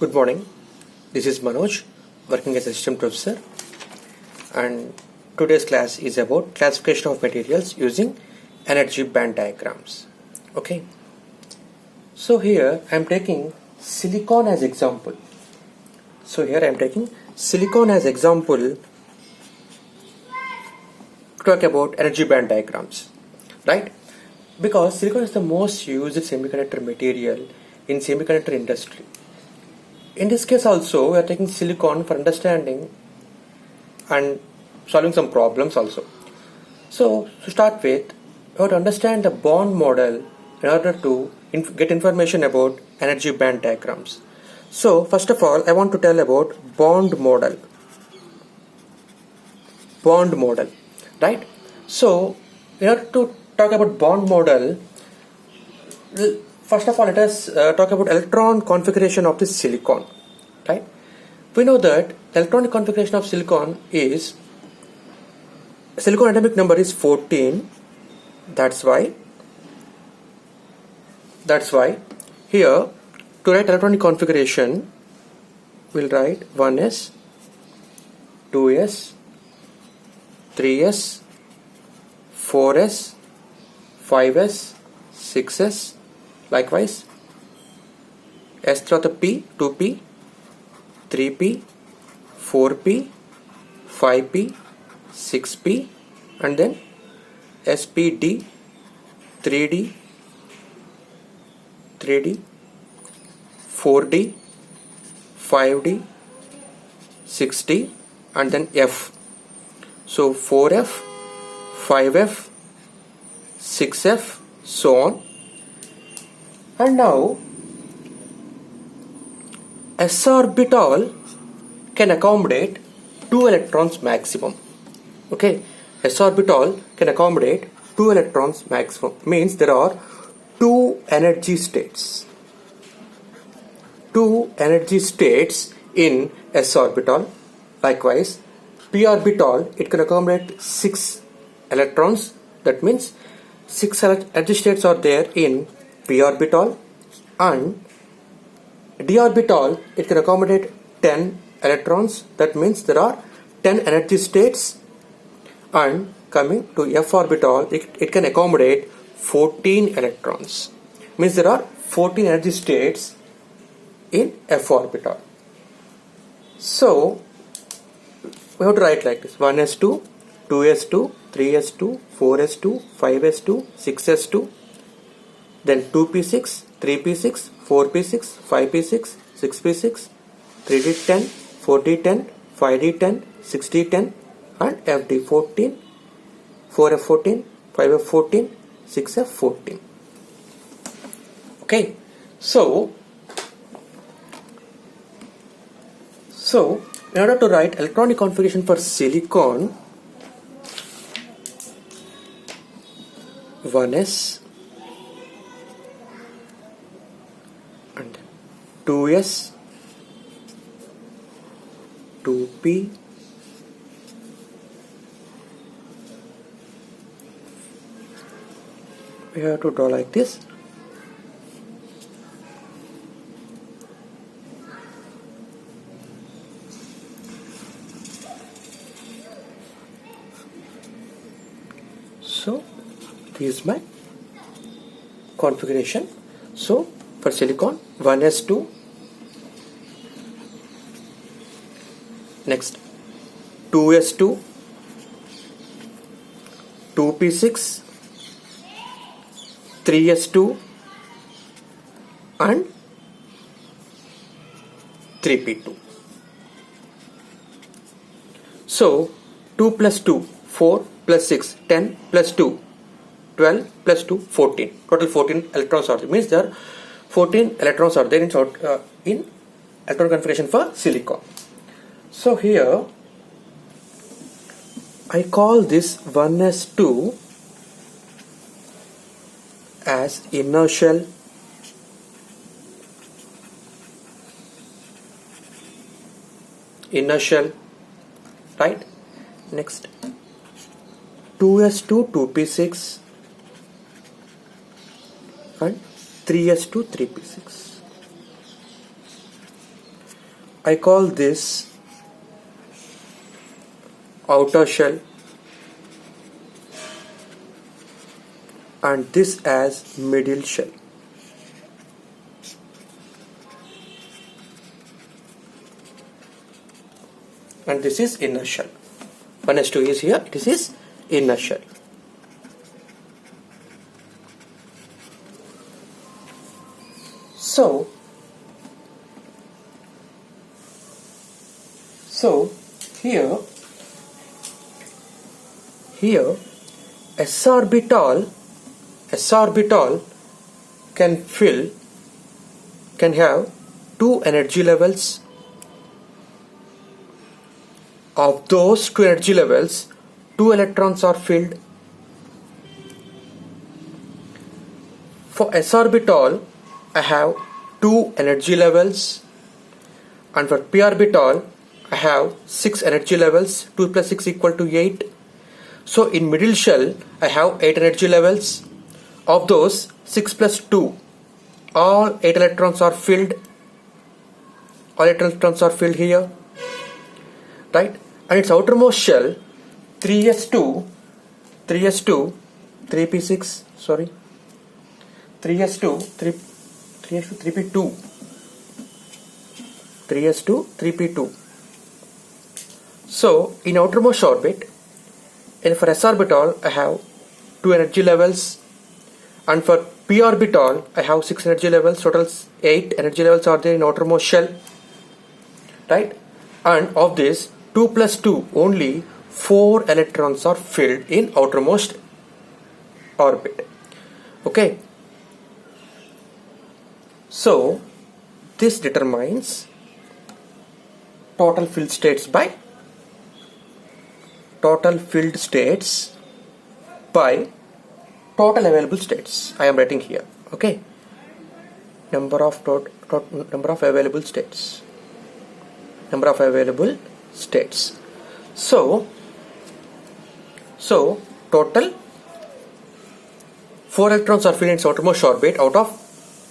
Good morning. This is Manoj, working as a system professor, and today's class is about classification of materials using energy band diagrams. Okay. So here I am taking silicon as example. To talk about energy band diagrams, right? Because silicon is the most used semiconductor material in semiconductor industry. In this case also, we are taking silicon for understanding and solving some problems also. So, to start with, we have to understand the bond model in order to get information about energy band diagrams. So, first of all, I want to tell about bond model. Right? So, in order to talk about bond model, first of all, let us talk about electron configuration of the silicon. Right? We know that the electronic configuration of silicon atomic number is 14. That's why here to write electronic configuration, we'll write 1s, 2s, 3s, 4s, 5s, 6s, likewise s తర్వాత p, 2p, 3p, 4p, 5p, 6p, and then spd, 3d, 4d, 5d, 6d, and then f. So 4f, 5f, 6f, so on. And now s orbital can accommodate 2 electrons maximum. Okay, s orbital can accommodate 2 electrons maximum. Means there are 2 energy states. 2 energy states in s orbital. Likewise, p orbital, it can accommodate 6 electrons. That means 6 energy states are there in p orbital, and d orbital, it can accommodate 10 electrons. That means there are 10 energy states. And coming to f orbital, it can accommodate 14 electrons. Means there are 14 energy states in f orbital. So we have to write like this: 1s2, 2s2, 3s2, 4s2, 5s2, 6s2, then 2p6, 3p6, 4p6, 5p6, 6p6, 3d10, 4d10, 5d10, 6d10, and fd14, 4f14, 5f14, 6f14. Okay, so in order to write electronic configuration for silicon, 1s and 2s, 2p, we have to draw like this. So this is my configuration. So for silicon, 1s2, next 2s2, 2p6, 3s2, and 3p2. So 2 plus 2, 4 plus 6, 10 plus 2, 12 plus 2, 14. Total 14 electrons are there. Means there are 14 electrons are there in electron configuration for silicon. So here I call this 1s2 as inertial, right? Next 2s2, 2p6, and 3s2, 3p6. I call this outer shell and this as middle shell. And this is inner shell. 1s2 is here, this is inner shell. So here s orbital can have two energy levels. Of those two energy levels, 2 electrons are filled. For s orbital, I have 2 energy levels, and for p orbital, I have 6 energy levels. 2 plus 6 equal to 8. So in middle shell, I have 8 energy levels. Of those, 6 plus 2, all 8 electrons are filled. All 8 electrons are filled here. Right? And its outermost shell 3s2 3p6 sorry 3s2 3p2 3s2 3p2. So in outermost orbit, and for s orbital I have 2 energy levels, and for p orbital I have 6 energy levels. Total 8 energy levels are there in outermost shell, right? And of this 2 plus 2, only 4 electrons are filled in outermost orbit. Okay. So this determines total filled states by total available states. I am writing here. Okay. Number of available states. So total 4 electrons are filled in its outermost orbit out of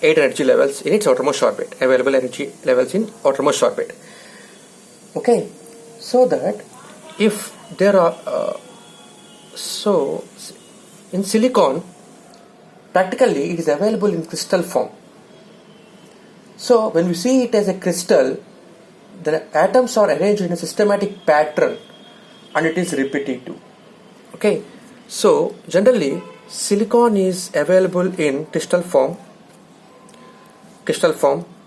8 energy levels in its outermost orbit. Available energy levels in outermost orbit. Okay, so that if there are so in silicon, practically it is available in crystal form. So when we see it as a crystal, the atoms are arranged in a systematic pattern and it is repetitive. Okay, so generally silicon is available in crystal form,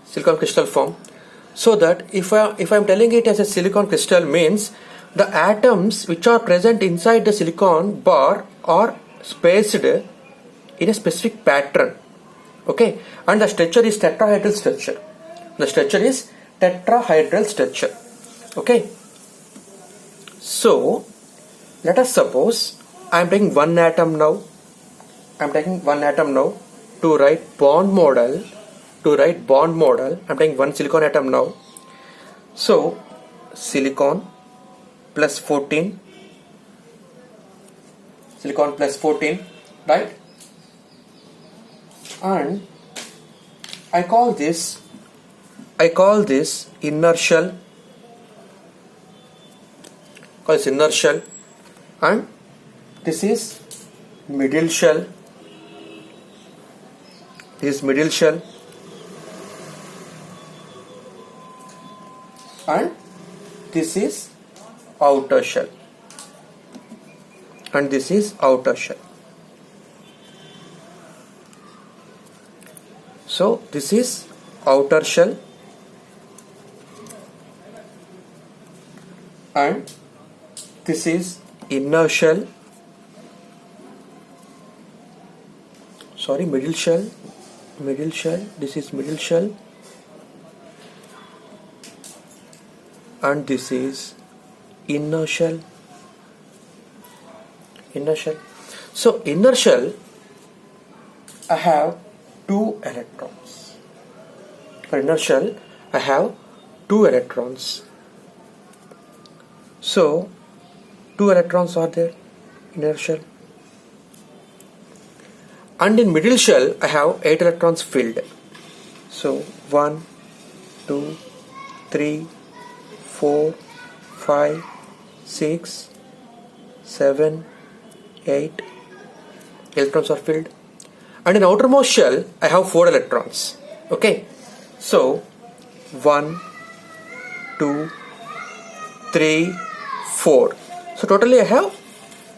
silicon crystal form. So that if I am telling it as a silicon crystal, means the atoms which are present inside the silicon bar are spaced in a specific pattern. Okay, and the structure is tetrahedral structure. Okay, so let us suppose I am taking one atom now. To write bond model. I am taking one silicon atom now. So silicon plus 14, right? And I call this inner shell. And this is middle shell. And this is outer shell. So this is outer shell and this is inner shell. Middle shell. This is middle shell and this is inner shell. So inner shell, I have 2 electrons. For inner shell, I have 2 electrons. So 2 electrons are there in inner shell. And in middle shell, I have 8 electrons filled. So 1, 2, 3, 4, 5, 6, 7, 8 electrons are filled. And in outermost shell, I have 4 electrons. Okay, so 1, 2, 3, 4. So totally I have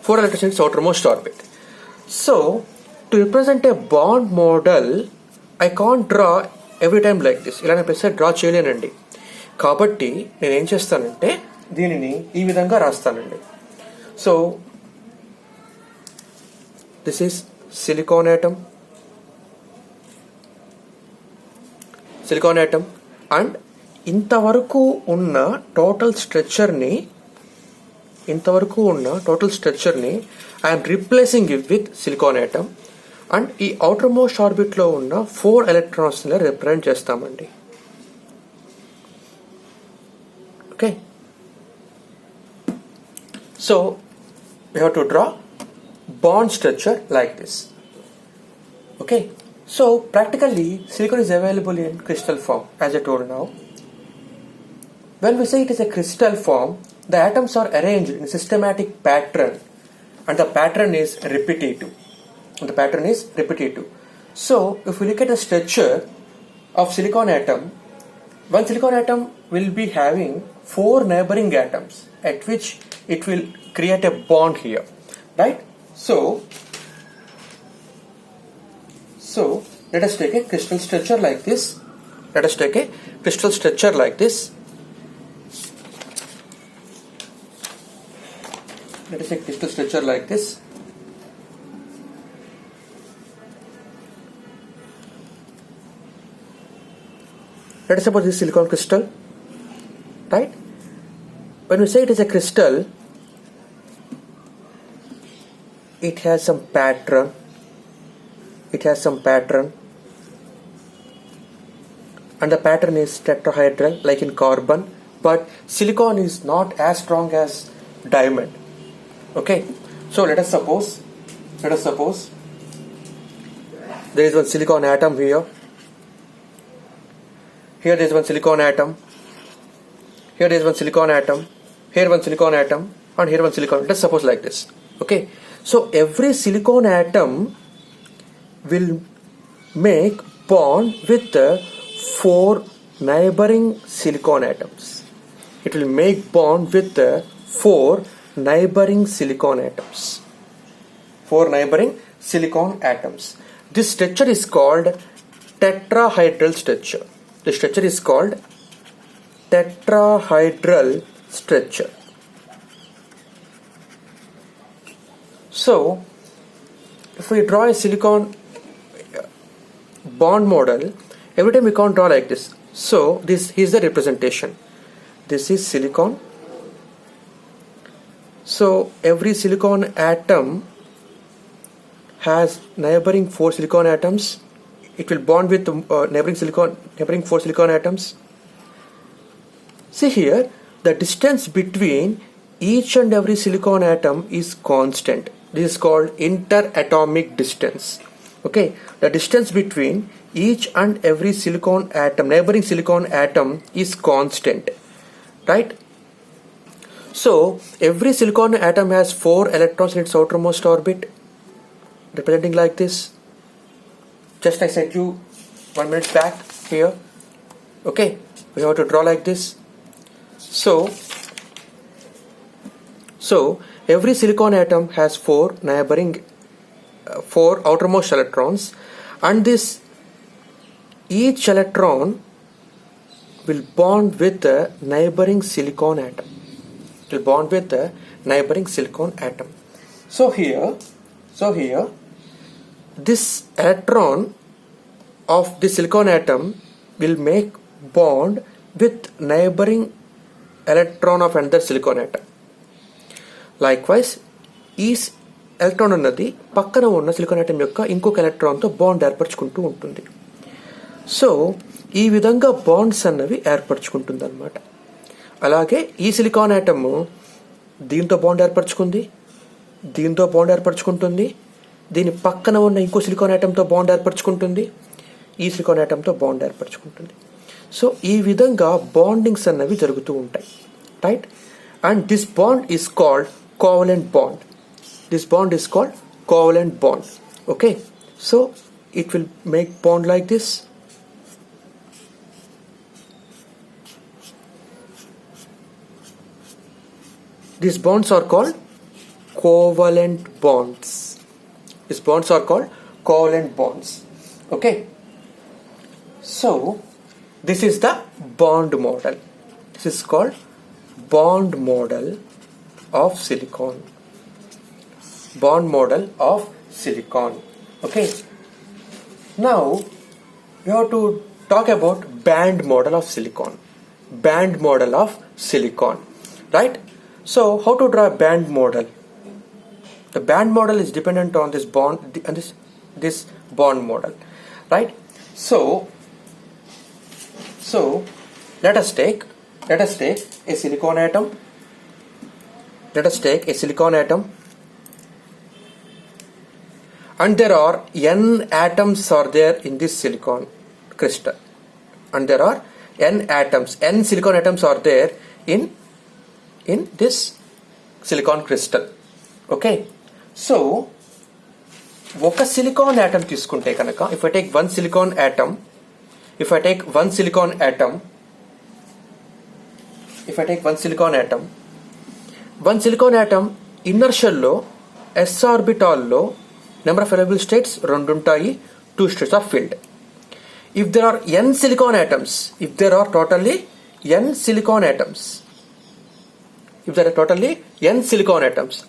4 electrons in its outermost orbit. So to represent a bond model, I can't draw every time like this. ఇలా నేను పెద్ద draw చేయలేనండి. కాబట్టి నేను ఏం చేస్తానంటే దీనిని ఈ విధంగా రాస్తానండి. So this is silicon atom and ఇంతవరకు ఉన్న టోటల్ స్ట్రక్చర్ని I'm replacing it with silicon atom and ఈ అవుటర్ మోస్ట్ ఆర్బిట్లో ఉన్న 4 ఎలక్ట్రాన్స్ని రిప్రజెంట్ చేస్తామండి. Okay, so we have to draw bond structure like this. Okay, so practically silicon is available in crystal form, as I told now. When we say it is a crystal form, the atoms are arranged in a systematic pattern and the pattern is repetitive. So if we look at the structure of silicon atom, one silicon atom will be having 4 neighboring atoms at which it will create a bond here, right? So let us take a crystal structure like this. Let us take a crystal structure like this. Let us suppose this silicon crystal, right? When we say it is a crystal, it has some pattern. And the pattern is tetrahedral like in carbon, but silicon is not as strong as diamond. Okay, so let us suppose there is one silicon atom here there is one silicon atom, here there is one silicon atom, here one silicon atom, and here one silicon. Let us suppose like this. Okay, so every silicon atom will make bond with the 4 neighboring silicon atoms. It will make bond with the 4 neighboring silicon atoms. This structure is called tetrahedral structure. So if we draw a silicon bond model, every time we can't draw like this. So this is the representation. This is silicon. So every silicon atom has neighboring 4 silicon atoms. It will bond with neighboring 4 silicon atoms. See here, the distance between each and every silicon atom is constant. This is called interatomic distance. Okay, the distance between each and every neighboring silicon atom is constant, right? So every silicon atom has 4 electrons in its outermost orbit, representing like this. Just I said you 1 minute back here. Okay, we have to draw like this. So every silicon atom has 4 outermost electrons, and each electron will bond with the neighboring silicon atom. So here this electron of the silicon atom will make bond with neighboring electron of another silicon atom. Likewise, each electron అన్నది పక్కన ఉన్న silicon atom యొక్క ఇంకొక ఎలక్ట్రాన్తో bond ఏర్పరచుకుంటూ ఉంటుంది. So ఈ విధంగా bonds అన్నవి ఏర్పరచుకుంటుంది అనమాట. అలాగే ఈ సిలికాన్ ఆటమ్ దీంతో బాండ్ ఏర్పరచుకుంటుంది, దీని పక్కన ఉన్న ఇంకో సిలికాన్ ఆటంతో బాండ్ ఏర్పరచుకుంటుంది, ఈ సిలికాన్ ఆటంతో బాండ్ ఏర్పరచుకుంటుంది. సో ఈ విధంగా బాండింగ్స్ అన్నవి జరుగుతూ ఉంటాయి. right? And this bond is called covalent bond. This bond is called covalent bond. Okay, so it will make bond like this. These bonds are called covalent bonds. These bonds are called covalent bonds. Okay, so this is the bond model. This is called bond model of silicon. Bond model of silicon. Okay, now we have to talk about band model of silicon. Band model of silicon, right? So how to draw a band model? The band model is dependent on this bond and this bond model, right? So let us take a silicon atom. Let us take a silicon atom, and there are n atoms are there in this silicon crystal, and there are n silicon atoms are there in this silicon crystal. Okay, so ఒక silicon atom తీసుకుంటే కనుక, if I take one silicon atom, one silicon atom inner shell లో s orbital లో number of available states 2 ఉంటాయి, 2 states are filled. If there are n silicon atoms, if there are totally n silicon atoms,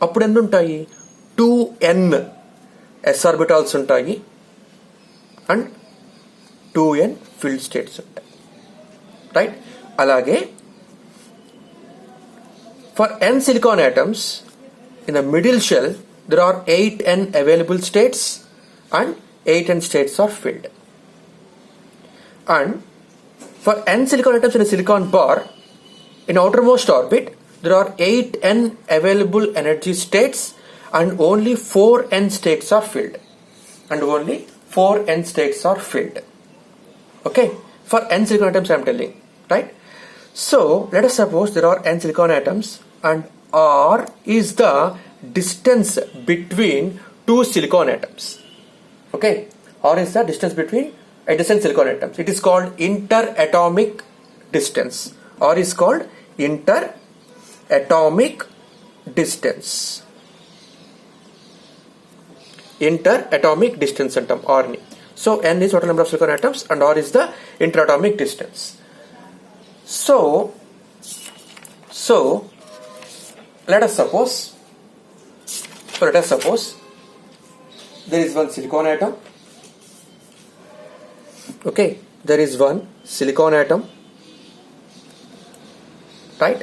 అప్పుడు ఎన్ని ఉంటాయి? 2n s orbitals ఉంటాయి and 2n filled states ఉంటాయి, right? అలాగే for n silicon atoms in the middle shell there are 8n available states and 8n states are filled. And for n silicon atoms in a silicon bar in outermost orbit there are 8n available energy states and only 4n states are filled. Okay, for n silicon atoms I am telling, right? So let us suppose there are n silicon atoms and r is the distance between two silicon atoms. Okay, r is the distance between adjacent silicon atoms. It is called interatomic distance. R is called interatomic distance. Interatomic distance antam r ni. So n is total number of silicon atoms and r is the interatomic distance. So let us suppose there is one silicon atom. Okay, there is one silicon atom, right?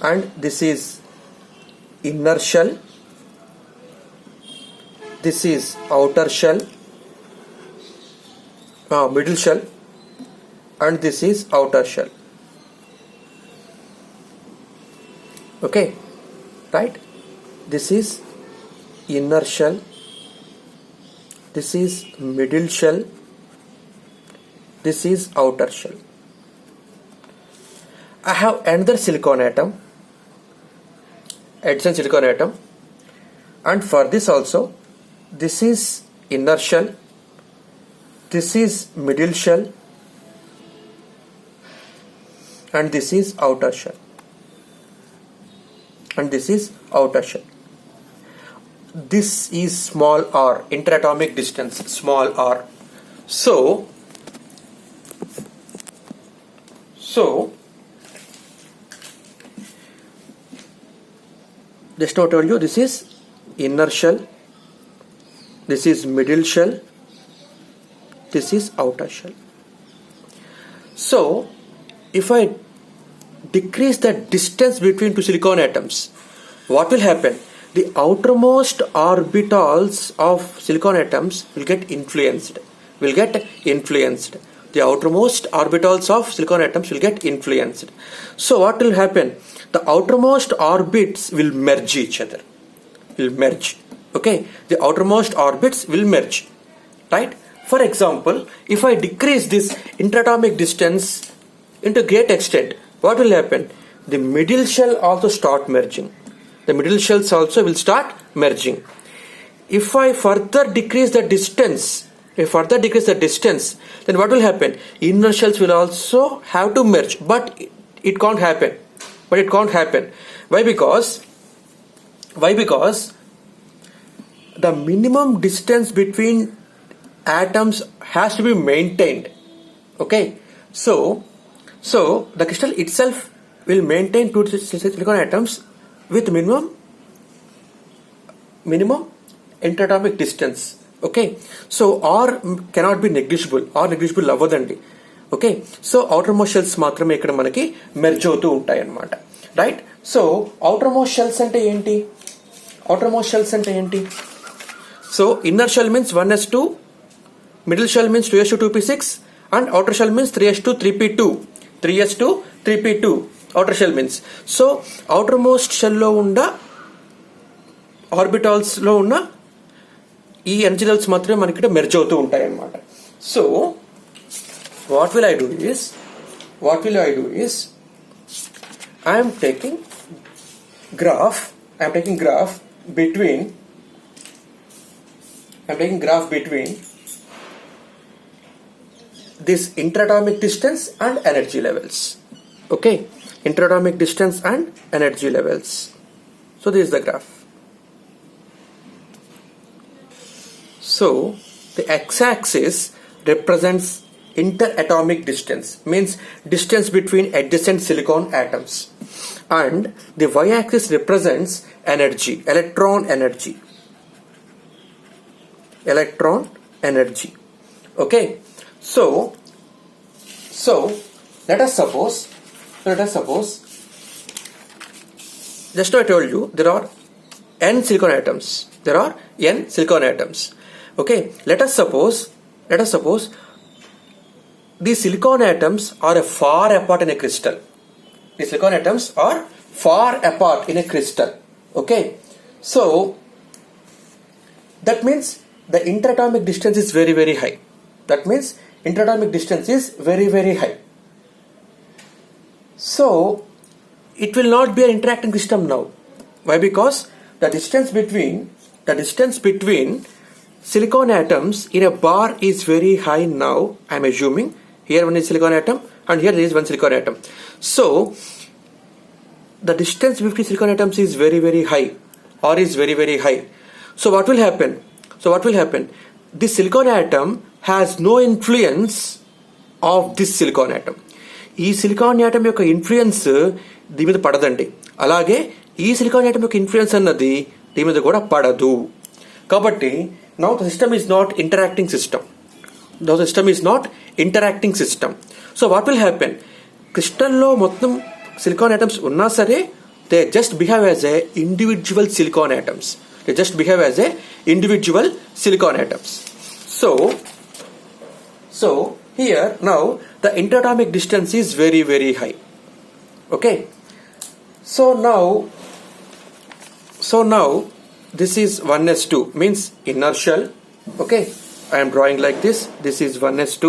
And this is inner shell, this is outer shell, middle shell, and this is outer shell. Okay, right? This is inner shell, this is middle shell, this is outer shell. I have another silicon atom, adjacent silicon atom, and for this also this is inner shell, this is middle shell, and this is outer shell, This is small r, interatomic distance, small r. So just now I told you this is inner shell, this is middle shell, this is outer shell. So if I decrease the distance between two silicon atoms, what will happen? The outermost orbitals of silicon atoms will get influenced. The outermost orbitals of silicon atoms will get influenced. So what will happen? The outermost orbits will merge each other. Okay, the outermost orbits will merge, right? For example, if I decrease this interatomic distance into great extent, what will happen? the middle shell also start merging. The middle shells also will start merging. If I further decrease the distance, then what will happen? Inner shells will also have to merge, but it can't happen. Why? Because the minimum distance between atoms has to be maintained. Okay, so the crystal itself will maintain two silicon atoms with minimum interatomic distance. Okay, so R cannot be negligible. R negligible అవ్వదండి. Okay, so outer most shells మాత్రమే ఇక్కడ మనకి merge అవుతూ ఉంటాయి అన్నమాట. Right, so outer most shells అంటే ఏంటి? So inner shell means 1s2, middle shell means 2s2 2p6, and outer shell means 3s2 3p2 outer shell means. So outermost shell లో ఉన్న ఆర్బిటాల్స్ లో ఉన్న ఈ ఎనర్జీ లెవెల్స్ మాత్రమే మనకి ఇక్కడ మెర్జ్ అవుతూ ఉంటాయి అన్నమాట. So what will I do is I am taking graph between this interatomic distance and energy levels. Okay, interatomic distance and energy levels. So this is the graph. So the x-axis represents interatomic distance, means distance between adjacent silicon atoms, and the y-axis represents energy, electron energy. Okay, so let us suppose just now I told you there are n silicon atoms. Okay, let us suppose these silicon atoms are far apart in a crystal. Okay, so that means the interatomic distance is very, very high. So it will not be an interacting system now. Why? Because the distance between silicon atoms in a bar is very high now. I am assuming here one is silicon atom and here there is one silicon atom. So the distance between silicon atoms is very, very high, or is very, very high. So what will happen? This silicon atom has no influence of this silicon atom. ఈ silicon atom యొక్క influence దీని మీద పడదండి. అలాగే ఈ silicon atom యొక్క influence అన్నది దీని మీద కూడా పడదు. కాబట్టి now the system is not interacting system. So what will happen? Crystal లో మొత్తం సిలికాన్ ఆటమ్స్ ఉన్నా సరే they just behave as a individual silicon atoms. So here now the interatomic distance is very, very high. Okay, so now this is 1s2 means inner shell. Okay, I am drawing like this. This is 1s2